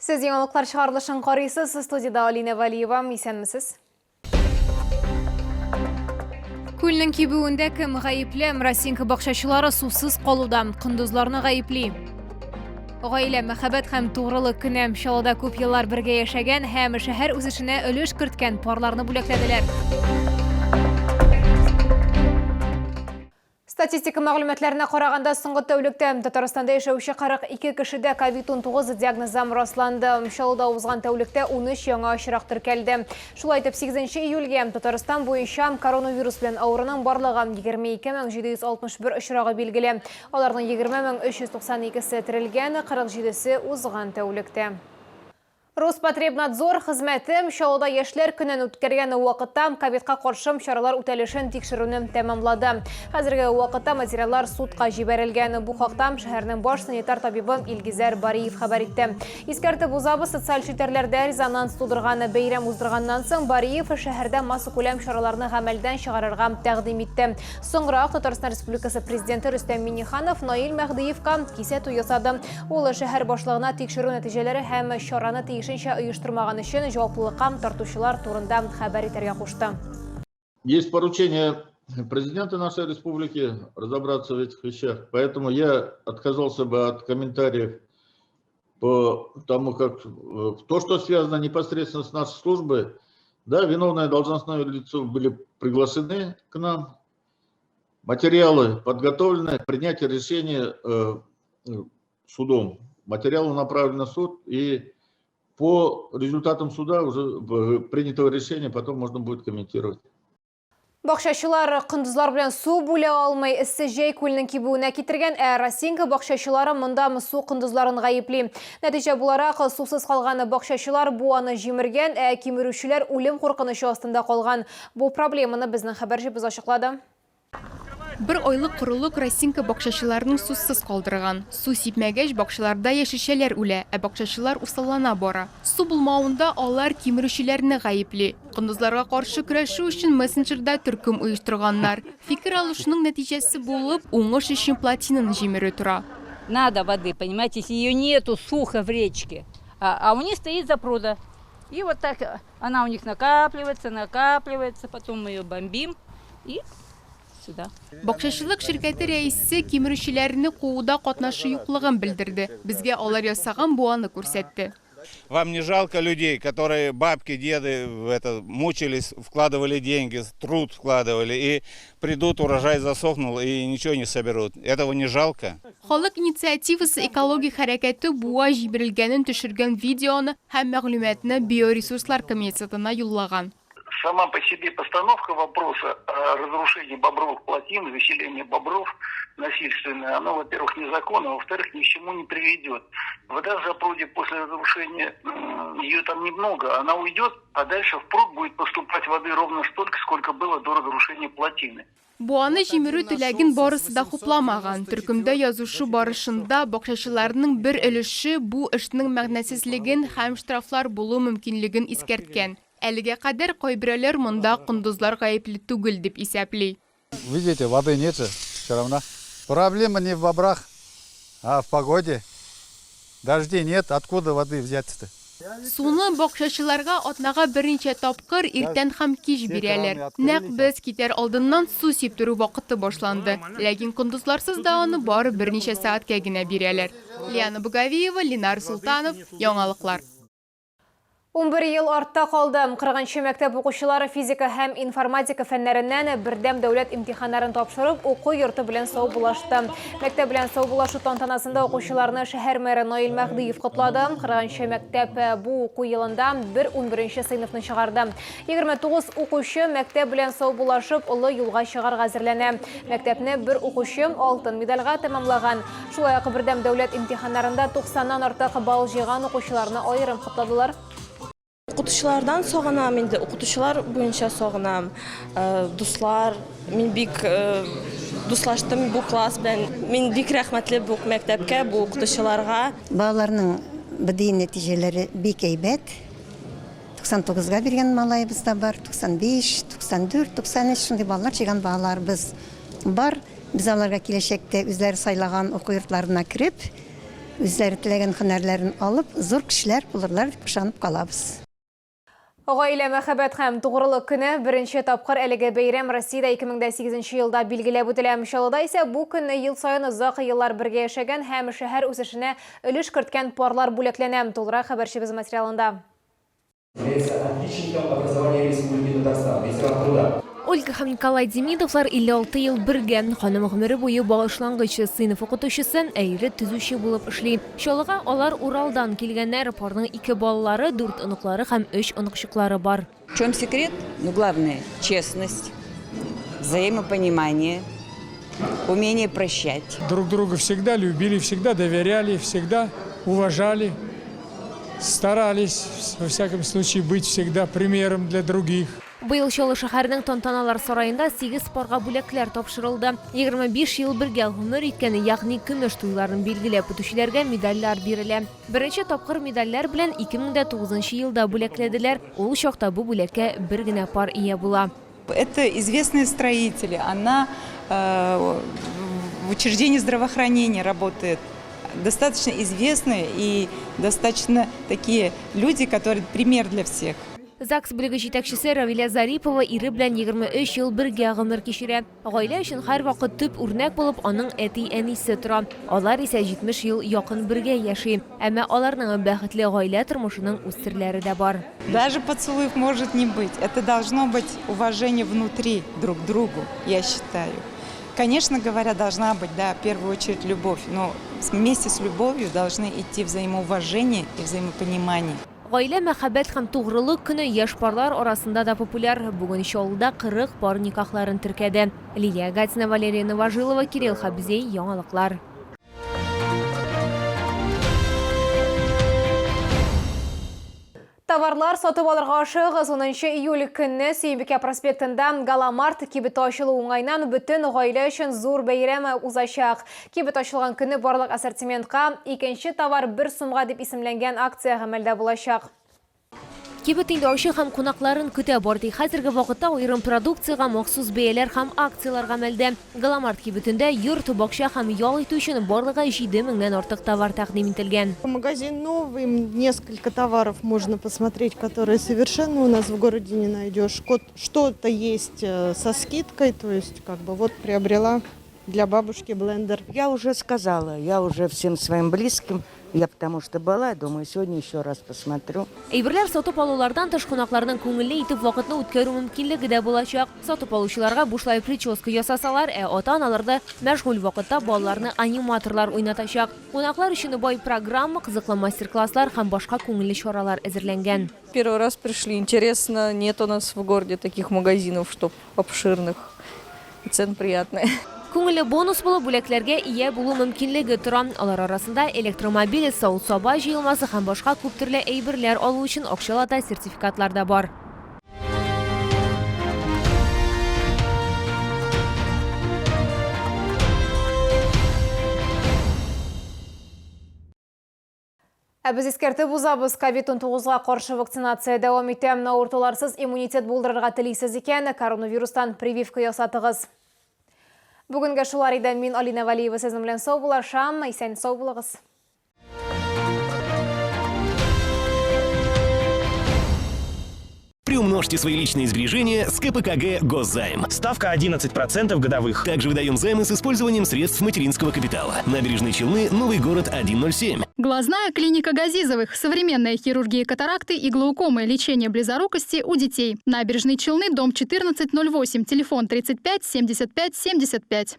Siz yanılıqlar шығарылышын қарайсыз, студияда Алина Валиева, исәнмісіз? Көлнің кебуінде кім ғайыплі? Мрасинка бақшашылары сусыз қалуда, құндызларны ғайыпли. Ғаилә, мәхәббәт һәм туғрылык көне Шалада күп еллар бергә яшәгән һәм шәһәр үсешенә өлеш керткән парларны бүләкләделәр. Статистика мәгълүматларына караганда, соңгы тәүлектә Татарстанда яшәүче 42 кешедә COVID-19 диагнозы расланды. Шалада узган тәүлектә 13 яңа очрак теркәлде. Шулай итеп, 8 июльгә Татарстан буенча коронавирус белән авыруның барлыгы 22761 очрагы билгеле. Аларның 20392се терелгән, 47се узган тәүлектә. Роспотребнадзор хезмәте Шалада яшьләр көнен үткәргән вакытта ковидка каршы чаралар үтәлешен тикшерүне тәмамлады. Хәзерге вакытта материаллар судка җибәрелгән. Бу хакта шәһәрнең баш санитар табибы Илгизәр Бариев хәбәр итте. Искәртеп узабыз, социаль челтәрләрдә резонанс тудырган бәйрәм уздырганнан соң Бариев шәһәрдә масса күләм чараларны гамәлдән чыгарырга тәкъдим итте. Соңрак Татарстан Республикасы президенты Рөстәм Миңнеханов Наил Мәхдиевка кисәтү ясады. Ул шәһәр башлыгына тикшерү нәтиҗәләре һәм чараны оештырмаган өчен җаваплылыкка тартучылар турында хәбәр итәргә кушты. Есть поручение президента нашей республики разобраться в этих вещах, поэтому я отказался бы от комментариев по тому, как то, что связано непосредственно с нашей службой. Да, виновные должностные лица были приглашены к нам, материалы подготовлены, принятие решения судом. Материалы направлены на суд, и по результатам суда уже принятого решения потом можно будет комментировать. Бакчачылар кындызлар белән су бүлә алмый, эссе җәй күленең кибүенә китергән, Росинка бакчачылары монда су кындызларын гаепли. Нәтиҗә буларак, сусыз калган бакчачылар буаны җимергән, кимерүчеләр үлем куркынычы астында калган. Бу проблеманы безнең хәбәрчебез ачыклады. Бір ойлық құрылық Росинка бақшашыларының сусыз қалдырған. Су сипмәгәч бақшаларда яшешәләр үлә, бақшашылар усаллана бара. Су булмауында алар кимерүчеләрне гаепли. Кындызларга каршы көрәшү өчен мессенджерда төркем оештырганнар. Фикер алышының нәтиҗәсе булып, уңыш өчен плотинаны җимерү тора. Надо воды, понимаете, если ее нету, сухо в речке, а у них стоит запруда. И вот так она у них накапливается, потом мы ее бомбим и сюда. Бакчачылык ширкәте рәисе кимерүчеләрне кууда катнашы юклыгын белдерде. Безгә алар ясаган буаны күрсәтте. Вам не жалко людей, которые бабки, деды мучились, вкладывали деньги, труд вкладывали, и придут, урожай засохнул, и ничего не соберут. Этого не жалко? Халык инициативасы экология хәрәкәте буа җибәрелгәнен төшергән видеоны һәм мәгълүматны биоресурслар комитетына юллаган. Сама по себе постановка вопроса о разрушении бобровых плотин, выселении бобров насильственное, оно, во-первых, незаконно, во-вторых, ни к чему не приведет. Вода в запруде после разрушения, ее там немного, она уйдет, а дальше в пруд будет поступать воды ровно столько, сколько было до разрушения плотины. Буаны җимерү теләген барысы да хупламаган. Төркемдә язушу барышында бакчачыларның бер өлеше бу эшнең мәгънәсезлеген һәм штрафлар булу мөмкинлеген искәрткән. Әлегә кадәр кайберәләр монда кындызлар гаепле түгел дип исәпли. Видите, воды нет же, все равно. Проблема не в бобрах, а в погоде. Дождей нет, откуда воды взять-то? Суны бакчачыларга атнага берничә тапкыр иртән һәм кич бирәләр. Нәкъ без китәр алдыннан су сиптерү вакыты башланды. Ләкин кындызларсыз да аны бары берничә сәгатькә генә бирәләр. Лиана Бугавиева, Ленар Султанов, Яңалыклар. 11 ел артта калды. 40 мәктәп укучылары физика һәм информатика фәннәреннән бердәм дәүләт имтиханнарын тапшырып, уку йорты белән сау булашты. Мәктәп белән сау булашу тантанасында укучыларны шәһәр мэры Наил Мәхдиев котлады. 40 мәктәп бу уку елында 11-нче сыйныфны чыгарды. 29 укучы мәктәп белән сау булашып, улы юлга чыгарга әзерләнә. Мәктәпне бер укучы алтын медальгә тәмамлаган. Шулай ук бердәм дәүләт имтиханнарында 90-нан артык балл җыйган укучыларны аерым котладылар. Укытучылардан согынам, инде укытучылар буенча согынам. Дуслар, мин бик дуслаштым бу класс белән. Мин бик рәхмәтле бу мәктәпкә, бу укытучыларга. Балаларның быдый нәтиҗәләре бик әйбәт. 99-га биргән малайыбыз да бар, 95, 94, 93 шундый балалар җыйган балаларыбыз бар. Без аларга киләчәктә үзләре сайлаган уку йортларына кирип, үзләре теләгән һөнәрләрен алып, зур кешеләр булырлар дип ышанып калабыз. Гаилә мәхәббәт һәм тугрылык көне беренче тапкыр әлеге бәйрәм Россиядә 2008 елда билгеләп үтелә. Чаллыда исә бу көнне ел саен озак еллар бергә яшәгән һәм шәһәр үсешенә өлеш керткән парлар бүләкләнә. Тулырак хәбәрчебез материалында. Ольга һәм Николай Демидовлар 56 ел бергә, ханым гомере буе багышлангыч сыйныф укытучысы, әйре төзүче булып эшли. Чаллыга алар Уралдан килгәннәр, парның 2 балалары, 4 оныклары һәм 3 оныкчыклары бар. В чем секрет? Ну, главное – честность, взаимопонимание, умение прощать. Друг друга всегда любили, всегда доверяли, всегда уважали, старались, во всяком случае, быть всегда примером для других. Быел Чаллы шәһәренең Тантаналар сарайында 8 парга бүләкләр тапшырылды. 25 ел бергә гомер иткән, ягъни көмеш туйларын билгеләп үтүчеләргә медальләр бирелә. Беренче тапкыр медальләр белән 2009 елда бүләкләделәр. Ул чакта бу бүләккә бер генә пар ия була. Это известные строители. Она в учреждении здравоохранения работает. Достаточно известные и достаточно такие люди, которые пример для всех. ЗАГС бүлеге җитәкчесе Равиля Зарипова ире белән 23 ел бергә гомер кичерә. Гаилә өчен һәрвакыт төп үрнәк булып аның әти-әнисе тора. Алар исә 70 ел якын бергә яши. Әмма аларның бәхетле гаилә тормышының үз серләре дә бар. Даже поцелуев может не быть. Это должно быть уважение внутри друг к другу, я считаю. Конечно говоря, должна быть, да, в первую очередь любовь, но вместе с любовью должны идти взаимоуважение и взаимопонимание. Гаилә мәхәббәт һәм тугрылык көне яшь парлар арасында да популяр. Бүген Чаллыда 40 пар никахларын теркәде. Лилия Гатина, Валерия Новожилова, Кирилл Хабзей, яңалыклар. Товарлар сатып алырга ашыгыз. 10 июль көнне Сөембикә проспектында Галамарт кибеты ачылу уңайнан бөтен гаилә өчен зур бәйрәм узачак. Кибет ачылган көнне барлык ассортиментка икенче товар 1 сумга дип исемләнгән акция гамәлдә булачак. Кибет инде ачы һәм кунакларын көтә барды. Хәзерге вакытта аерым продукциягә махсус бәяләр һәм акциялар гамәлдә. Галамарт кибетендә йорт, бакча һәм ял итү өчен барлыгы 7 меңнән артык товар тәкъдим ителгән. Магазин новый, несколько товаров можно посмотреть, которые совершенно у нас в городе не найдешь. Что-то есть со скидкой, то есть как бы вот приобрела для бабушки блендер. Я уже сказала, я уже всем своим близким, я потому что была, думаю, сегодня еще раз посмотрю. Әйберләр сатып алулардан тыш кунакларның күңелле итеп вакытны үткәрү мөмкинлеге дә булачак. Сатып алучыларга бушлай прическа ясасалар, ата-аналарда мәшгуль вакытта балаларны аниматорлар уйнатачак. Кунаклар өчен бай программа, кызыклы мастер-класслар һәм башка күңелле чаралар әзерләнгән. Первый раз пришли, интересно, нет у нас в городе таких магазинов, чтоб обширных. Цены приятные. Күңелле бонус булып бүләкләргә ия булу мөмкинлеге тора. Алар арасында электромобиль, савыт-саба җыелмасы һәм башка күп төрле әйберләр алу өчен акчалата сертификатлар да бар. Без искәртеп узабыз, COVID-19-га каршы вакцинация дәвам итә. Авыртуларсыз иммунитет булдырырга телисез икән, коронавирустан прививка ясатыгыз. Бүгенге шулар иде. Мин Алина Валиева сезнең белән сау булашам. Исән сау булыгыз. Приумножьте свои личные сбережения с КПКГ «Госзайм». Ставка 11% годовых. Также выдаем займы с использованием средств материнского капитала. Набережные Челны, Новый город, 107. Глазная клиника Газизовых. Современная хирургия катаракты и глаукомы. Лечение близорукости у детей. Набережные Челны, дом 1408. Телефон 35 75 75.